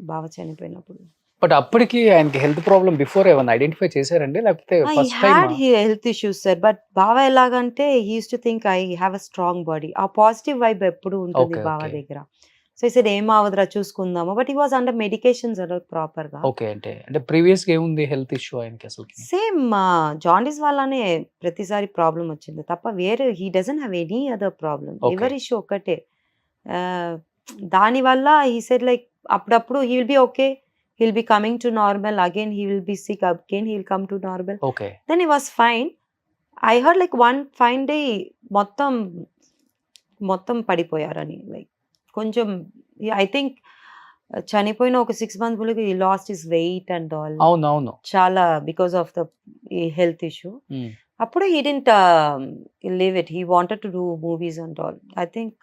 బావ చనిపోయినప్పుడు. బట్ అప్పటికి ఆయనకి హెల్త్ ప్రాబ్లం బిఫోర్ ఏమైనా ఐడెంటిఫై చేశారండి, లేకపోతే first time? Health issues sir, but బావ ఎలాగంటే he use to think I have a strong body. ఆ పాజిటివ్ వైబ్ ఎప్పుడు ఉంటుంది బావ దగ్గర. సో ఈ సార్ ఏం అవదురా చూసుకుందాము, but he was under medications proper గా. ఓకే, అంటే ప్రీవియస్ గా ఏముంది హెల్త్ ఇష్యూ ఆయనకి అసలు? సేమ్ జాండీస్ వల్లనే ప్రతిసారి ప్రాబ్లం వచ్చింది తప్ప వేరే he doesn't have any other problem. Liver issue ఒక్కటే. దానివల్ల హీ సెడ్ లైక్ అప్పుడప్పుడు he will be okay, he'll be coming to normal, again he will be sick, again he'll come to normal. Okay, then he was fine. I heard like one fine day మొత్తం పడిపోయారని, like కొంచెం I think చనిపోయిన ఒక 6 months ముందు he lost his weight and all. అవును చాలా because of the health issue. అప్పుడు he didn't leave it, he wanted to do movies and all. I think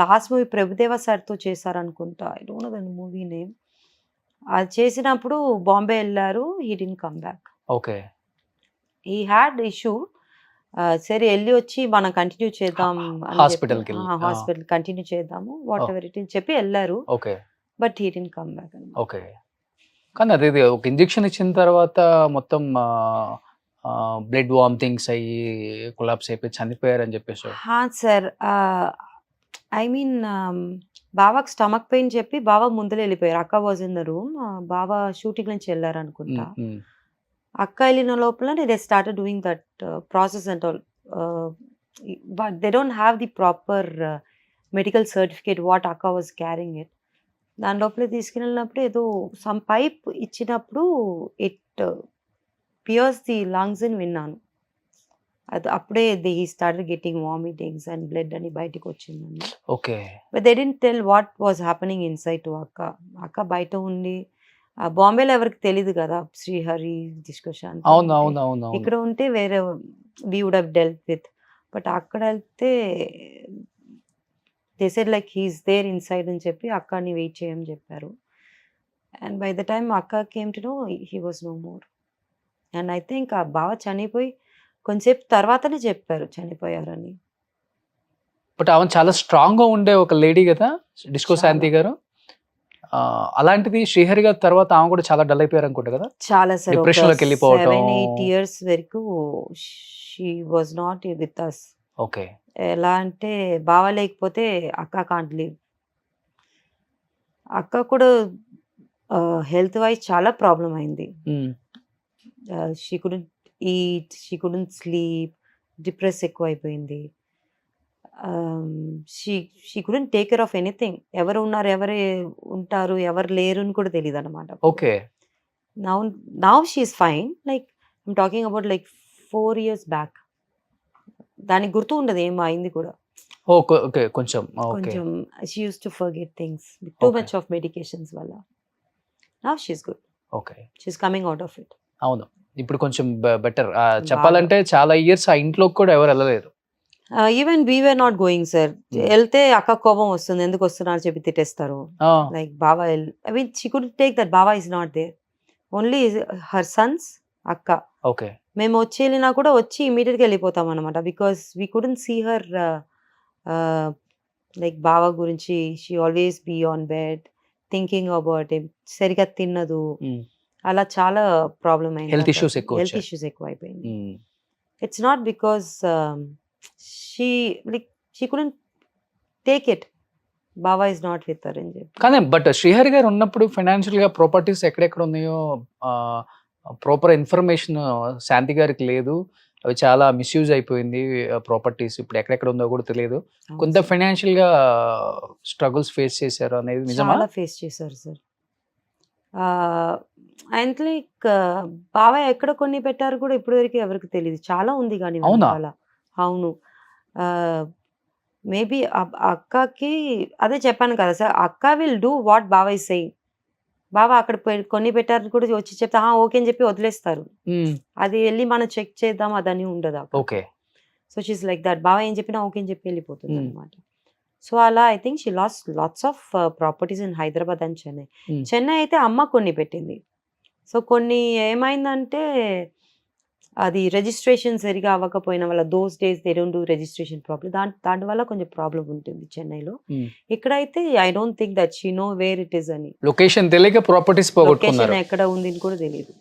last movie Prabhudeva సార్తో చేశారనుకుంటా, I don't know the movie name. అది చేసినప్పుడు బాంబే వెళ్ళారు, he didn't come back. Okay, he had issue. సరే వెళ్ళి వచ్చి మనం continue చేద్దాం, హాస్పిటల్ కంటిన్యూ చేద్దాము, వాట్ ఎవర్ ఇట్ చెప్పి వెళ్ళారు. Okay, but he didn't come back. Okay. కానీ అది ఒక ఇంజెక్షన్ ఇచ్చిన తర్వాత మొత్తం బ్లడ్ వామిటింగ్స్ అయ్యి కొలాప్స్ అయిపోయి చనిపోయారని చెప్పేసి. సార్ ఐ మీన్ బావాకి స్టమక్ పెయిన్ చెప్పి బావ ముందర వెళ్ళిపోయారు. అక్క వాజ్ ఇన్ ద రూమ్. బావ షూటింగ్ నుంచి వెళ్ళారు అనుకుంటా. అక్క వెళ్ళిన లోపల they started doing that process and all. But they don't have the proper medical certificate what అక్క వాజ్ క్యారింగ్ ఇట్. దాని లోపల తీసుకెళ్ళినప్పుడు ఏదో సమ్ పైప్ ఇచ్చినప్పుడు ఇట్ పియర్స్ ది లంగ్స్ అని విన్నాను. అది అప్పుడే he started getting vomitings and blood అని బయటకు వచ్చిందండి. Okay. But they didn't tell what was happening inside to అక్క. అక్క బయట ఉండి బాంబేలో ఎవరికి తెలియదు కదా శ్రీహరి డిస్కషన్. అవును అవును అవును అవును. ఇక్కడ ఉంటే వేరే we would have dealt with. But అక్కడ వెళ్తే they said like he's there inside అని చెప్పి అక్కని వెయిట్ చేయమని చెప్పారు. అండ్ బై ద టైమ్ అక్క came to know he was no more. And I think ఆ బావ చనిపోయి కొంచెంసేపు తర్వాతనే చెప్పారు చనిపోయారని. బట్ ఆమె చాలా స్ట్రాంగ్ గా ఉండే ఒక లేడీ కదా డిస్కో చాలా. శాంతి గారు. అలాంటిది శ్రీహరి గారి తర్వాత ఆమె కూడా చాలా డల్ అయిపోయారు అనుకుంటా కదా. చాలా సార్. Depression లోకి వెళ్ళిపోవటం. 7-8 years వరకు she was not with us. Okay. ఎలా అంటే బావ లేకపోతే అక్క కాంట్ లివ్. అక్క కూడా హెల్త్ వైజ్ చాలా ప్రాబ్లం అయింది. She couldn't eat, she couldn't sleep, depress ఎక్కువ అయిపోయింది. She couldn't take care of anything. ఎవరు ఉన్నారు, ఎవరు ఉంటారు, ఎవరు లేరు అని కూడా తెలియదు అనమాట. Okay. Now she's fine. Like I'm talking about like 4 years back. దానికి గుర్తు ఉండదు ఏం అయింది కూడా. ఓకే ఓకే కొంచెం. ఓకే. కొంచెం she uses to forget things too Okay. Much of medications వల్ల. Now she's good. Okay. She's coming out of it. అవును. ఇప్పుడు కొంచెం బెటర్. చెప్పాలంటే చాలా ఇయర్స్ ఆ ఇంట్లోకి కూడా ఎవరు వెళ్ళలేదు. Even we were not going sir. వెళ్తే అక్క కోపం వస్తుంది, ఎందుకు వస్తున్నారు చెప్పి తిట్టేస్తారు. లైక్ బావా I mean she could take that బావా is not there. Only her sons అక్క. ఓకే. మేము వచ్చి వెళ్ళినా కూడా వచ్చి ఇమీడియట్గా వెళ్ళిపోతాం అనమాట. Because we couldn't see her like బావ గురించి. She always be on bed thinking about him. సరిగా తిన్నదు. అలా చాలా ప్రాబ్లం అయింది. Health issues ఎక్కువ హెల్త్ వచ్చాయి. ఇష్యూస్ ఎక్కువ అయిపోయింది. It's not because she couldn't take it. బావా ఇస్ నాట్ విత్ హర్ అని చెప్పి. కానీ బట్ శ్రీహరి గారు ఉన్నప్పుడు ఫైనాన్షియల్ గా ప్రాపర్టీస్ ఎక్కడెక్కడ ఉన్నాయో ప్రాపర్ ఇన్ఫర్మేషన్ శాంతి గారికి లేదు. అవి చాలా మిస్యూజ్ అయిపోయింది ప్రాపర్టీస్. ఇప్పుడు ఎక్కడెక్కడ ఉందో కూడా తెలియదు. కొంత ఫైనాన్షియల్ గా స్ట్రగుల్స్ ఫేస్ చేశారు అనేది నిజమా? చాలా ఫేస్ చేశారు సార్. అండ్ లైక్ బావ ఎక్కడ కొన్ని పెట్టారు కూడా ఇప్పటి వరకు ఎవరికి తెలియదు. చాలా ఉంది కానీ అవునా? వెనకాల. అవును. మేబీ అక్కకి అదే చెప్పాను కదా సార్. అక్క విల్ డూ వాట్ బావ ఇస్ సెయింగ్. బావ అక్కడ కొన్ని పెట్టారు కూడా వచ్చి చెప్తే ఓకే అని చెప్పి వదిలేస్తారు. అది వెళ్ళి మనం చెక్ చేద్దాం అదని ఉండదు అక్కడ. Okay. So she's like that. బావ ఏం చెప్పినా ఓకే అని చెప్పి వెళ్ళిపోతుంది అనమాట. సో అలా I think she lost lots of properties in Hyderabad and Chennai. Chennai అయితే అమ్మ కొన్ని పెట్టింది. సో కొన్ని ఏమైందంటే అది రిజిస్ట్రేషన్ సరిగా అవ్వకపోయిన వల్ల those days they don't do registration problem. దాని వల్ల కొంచెం ప్రాబ్లం ఉంటుంది చెన్నైలో. ఇక్కడైతే I don't think that she know where it is అని. లొకేషన్ తెలియక ప్రాపర్టీస్ పోగొట్టుకున్నారు. లొకేషన్ ఎక్కడ ఉంది అని కూడా తెలియదు.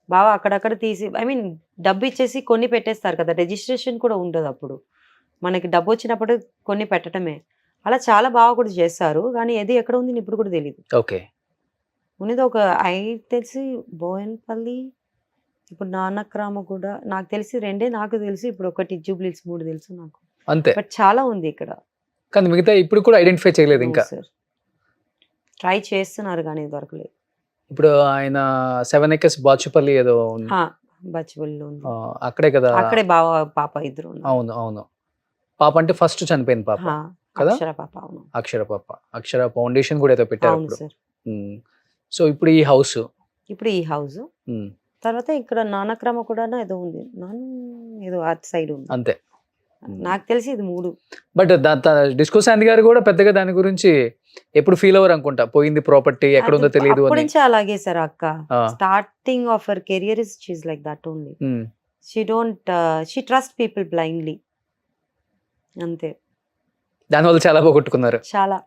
బాగా అక్కడక్కడ తీసి ఐ మీన్ డబ్బు ఇచ్చేసి కొన్ని పెట్టేస్తారు కదా. రిజిస్ట్రేషన్ కూడా ఉండదు అప్పుడు. మనకి డబ్బు వచ్చినప్పుడు కొన్ని పెట్టడమే. అలా చాలా బాగా కూడా చేస్తారు. కానీ ఏది ఎక్కడ ఉంది ఇప్పుడు కూడా తెలియదు. ఓకే. ఉన్నది ఒక తెలిసి బోయన్పల్లి, ఇప్పుడు నానక్రామ కూడా నాకు తెలిసి 2 నాకు తెలిసి. ఇప్పుడు ఒకటి జూబ్లీస్ 3 తెలుసు నాకు. అంతే. బట్ చాలా ఉంది ఇక్కడ. కానీ మిగతా ఇప్పుడు కూడా ఐడెంటిఫై చేయలేదు ఇంకా. సార్ ట్రై చేస్తున్నారు కానీ దొరకలేదు. ఇప్పుడు ఆయన 7 acres బాచుపల్లి ఏదో ఉంది. బచ్చిపల్లిలో ఉంది. అక్కడే కదా. అక్కడే బావ పాప ఇద్దరు ఉన్నారు. అవును అవును. పాప అంటే ఫస్ట్ చనిపోయింది పాప కదా. అక్షర పాప. అవును. అక్షర పాప. అక్షర ఫౌండేషన్ కూడా ఏదో పెట్టారు అవును ఇప్పుడు. సార్. సో ఇప్పుడు ఈ హౌస్. ఇప్పుడు ఈ హౌస్ తర్వాత ఇక్కడ నానక్రమ కూడా ఏదో ఉంది. ఏదో అటు సైడ్ ఉంది అంతే. నాకు తెలిసి ఇది 3. బట్ డిస్కో శాంతి గారు కూడా పెద్దగా దాని గురించి ఎప్పుడు ఫీల్ అవ్వరు అనుకుంటా. పోయింది ప్రాపర్టీ ఎక్కడ ఉందో తెలియదు అప్పటి అని. నుంచి అలాగే సార్ అక్క. Starting of her career is she is like that only. She trust people blindly అంతే. దానివల్ల చాలా పోగొట్టుకున్నారు. చాలా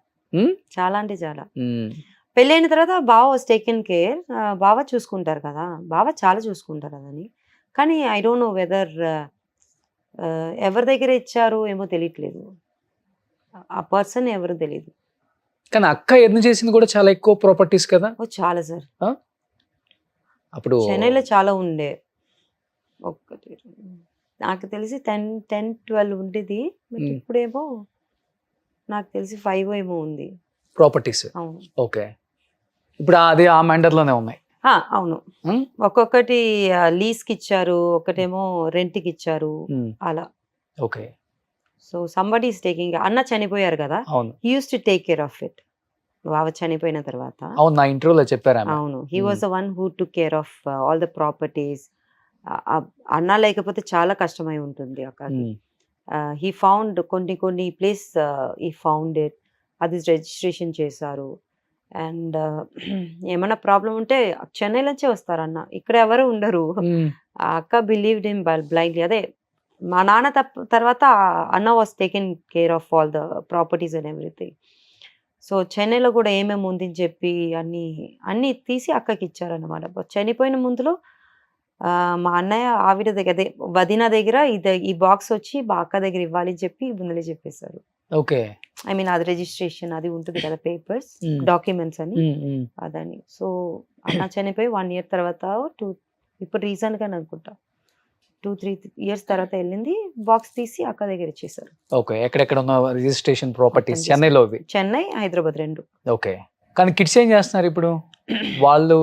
చాలా అంటే చాలా. పెళ్ళైన తర్వాత బావ వాజ్ టేకెన్ కేర్. బావ చూసుకుంటారు కదా. బావ చాలా చూసుకుంటారు అదని. కానీ ఐ డోంట్ నో వెదర్ ఎవరి దగ్గర ఇచ్చారు ఏమో తెలియట్లేదు. ఆ పర్సన్ ఎవరు తెలియదు. కానీ అక్క ఎర్న్ చేసింది కూడా చాలా ఎక్కువ ప్రాపర్టీస్ కదా ఓ చాలా సార్, అప్పుడు. చెన్నైలో చాలా ఉండే. ఒక్కటి నాకు తెలిసి 10-12 ఉండేది. But Hmm. ఇప్పుడేమో నాకు తెలిసి 5 ఏమో ఉంది. ప్రాపర్టీస్. అవును. ఓకే. ఇప్పుడు అది ఆ మెండర్లోనే ఉన్నాయి. అవును. Hmm? ఒక్కొక్కటి లీజ్కి ఇచ్చారు, ఒకటేమో రెంట్కి ఇచ్చారు, అలా. Okay. So somebody is taking. అన్న చనిపోయారు కదా, అవును he use to take care of it. బావ చనిపోయిన తర్వాత. అవును, నా ఇంటర్వ్యూలో చెప్పారు ఆమె. అవును, he was the one who took care of all the properties. అన్న లేకపోతే చాలా కష్టమై ఉంటుంది అక్కకి. Hmm. హీ ఫౌండ్ కొన్ని ప్లేస్, ఈ ఫౌండ్ ఇట్, అది రిజిస్ట్రేషన్ చేశారు. అండ్ ఏమైనా ప్రాబ్లం ఉంటే చెన్నై నుంచే వస్తారు అన్న, ఇక్కడ ఎవరు ఉండరు. Hmm. ఆ అక్క బిలీవ్డ్ ఇన్ బ్లైండ్లీ. అదే మా నాన్న తర్వాత అన్న was taken care of all the properties and everything. So చెన్నైలో కూడా ఏమేమి ఉంది అని చెప్పి అన్ని తీసి అక్కకి ఇచ్చారన్నమాట. చనిపోయిన ముందులో మా అన్నయ్య ఆవిడ దగ్గర, అదే వదిన దగ్గర ఈ బాక్స్ వచ్చి మా అక్క దగ్గర ఇవ్వాలి అని చెప్పి ముందులే చెప్పేశారు. ఓకే. ఐ మీన్ అది రిజిస్ట్రేషన్ అది ఉంటుంది కదా, పేపర్స్ Hmm. డాక్యుమెంట్స్ అని, Hmm, hmm. అదని. సో అన్న చనిపోయి 1 year తర్వాత 2, ఇప్పుడు రీసెంట్గా అనుకుంటా 2-3 years తర్వాత వెళ్ళింది, బాక్స్ తీసి అక్క దగ్గర ఇచ్చేసారు. ఓకే. ఎక్కడెక్కడ ఉన్న రిజిస్ట్రేషన్ ప్రాపర్టీస్ మొత్తం చెన్నైలో ఇవి. చెన్నై, హైదరాబాద్ 2. ఓకే. కానీ కిడ్స్ ఏం చేస్తున్నారు ఇప్పుడు? వాళ్ళు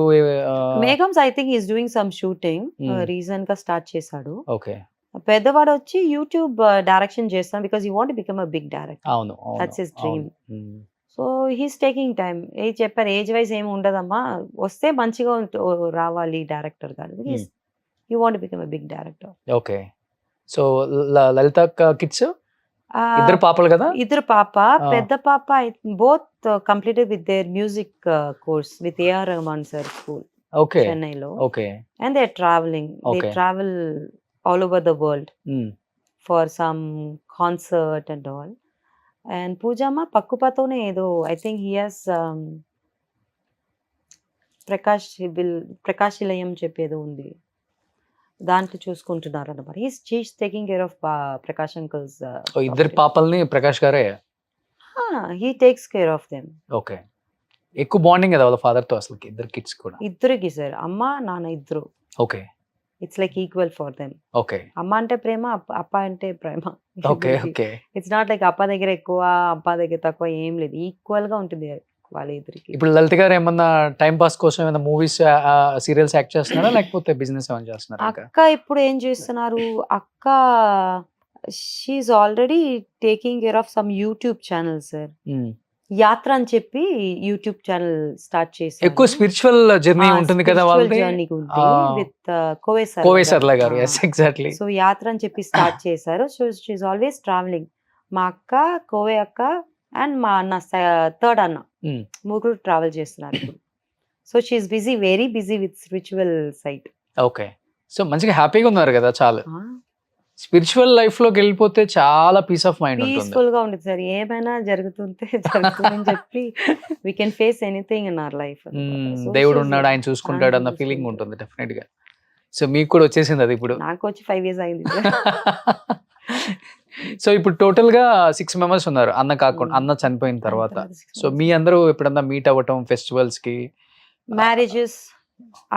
మేఘమ్స్ I think is doing some shooting, Hmm. Recent గా స్టార్ట్ చేశాడు. ఓకే. పెద్దవాడు వచ్చి యూట్యూబ్ డైరెక్షన్ చేస్తాం, because you want become a big director. అవును, అవును, That's his dream. అవును. Hmm. So he's taking time. చెప్పారు ఏజ్ వైజ్ ఏమి ఉండదమ్మా, వస్తే మంచిగా రావాలి డైరెక్టర్ గారు, because you want become a big director. Okay. So Lalitha kids ఇద్దరు పాపలు కదా? ఇద్దరు పాప. పెద్ద పాప both completed with their music course with AR Rahman sir school okay. చెన్నైలో. Okay. And they travelling, they Okay. Travel all over the world Hmm. For some concert and all. And పూజమ్మ పక్కుపతోనే ఏదో I think he has Prakash ఇలయం చెప్పేదో ఉంది, దాంట్లో చూసుకుంటున్నారు అనమాట. He's taking care of Prakash uncles. ఓ, ఇద్దరు పాపల్ని ప్రకాష్ గారే. He takes care of them. Okay. ఎక్కువ బాండింగ్ కదా వాళ్ళ ఫాదర్ తో అసలు ఇద్దరు కిడ్స్ కూడా. ఇద్దరికి సార్, అమ్మ నాన్న ఇద్దరు. Okay. It's like equal for them. Okay. అమ్మ అంటే ప్రేమ, అప్ప అంటే ప్రేమ. Okay. Okay. It's not like అప్ప దగ్గర ఎక్కువ అప్ప దగ్గర తక్కువ, ఏం లేదు, ఈక్వల్ గా ఉంటుంది వాళ్ళ ఇద్దరికి. ఇప్పుడు లలిత గారు ఏమన్నా టైం పాస్ కోసం ఏమైనా మూవీస్ సీరియల్స్ యాక్ట్ చేస్తున్నారా లేకపోతే బిజినెస్ ఏమైనా చేస్తున్నారా ఇంకా? అక్క ఇప్పుడు ఏం చేస్తున్నారు, అక్క she's already taking care of some YouTube channel sir. Hmm. యాత్ర అని చెప్పి యూట్యూబ్ ఛానల్ స్టార్ట్ చేశారు. ఎక్కువ స్పిరిచువల్ జర్నీ ఉంటుంది కదా వాళ్ళది. విత్ కోవేసర్ల గారు. Yes, exactly. సో యాత్ర అని చెప్పి స్టార్ట్ చేశారు. So she's always travelling. మా అక్క, కోవే అక్క అండ్ మా అన్న థర్డ్ అన్న, Hmm. ముగ్గురు ట్రావెల్ చేస్తున్నారు ఇప్పుడు. So she's busy, very busy with spiritual site. Okay. So మంచిగా హ్యాపీగా ఉన్నారు కదా. చాలా స్పిరిచువల్ లైఫ్ లోకి వెళ్ళిపోతే చాలా పీస్ ఆఫ్ మైండ్ ఉంటుంది. పీస్ఫుల్ గా ఉంటుంది సార్. ఏమైనా జరుగుతుందని చెప్పి we can face anything in our life. దేవుడు ఉన్నాడు, ఆయన చూసుకుంటాడు అన్న ఫీలింగ్ ఉంటుంది డెఫినెట్ గా. సో మీకు కూడా వచ్చేసింది అది ఇప్పుడు. నాకు వచ్చి 5 years అయింది. సో ఇప్పుడు టోటల్ గా 6 members ఉన్నారు, అన్న కాకుండా, అన్న చనిపోయిన తర్వాత. సో మీ అందరూ ఎప్పుడన్నా మీట్ అవ్వటం ఫెస్టివల్స్ కి, మ్యారేజెస్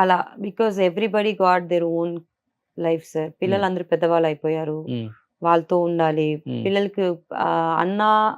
అలా, because everybody got their own life sir. పిల్లలు అందరూ పెద్దవాళ్ళు అయిపోయారు, వాళ్ళతో ఉండాలి. Hmm. పిల్లలకి అన్న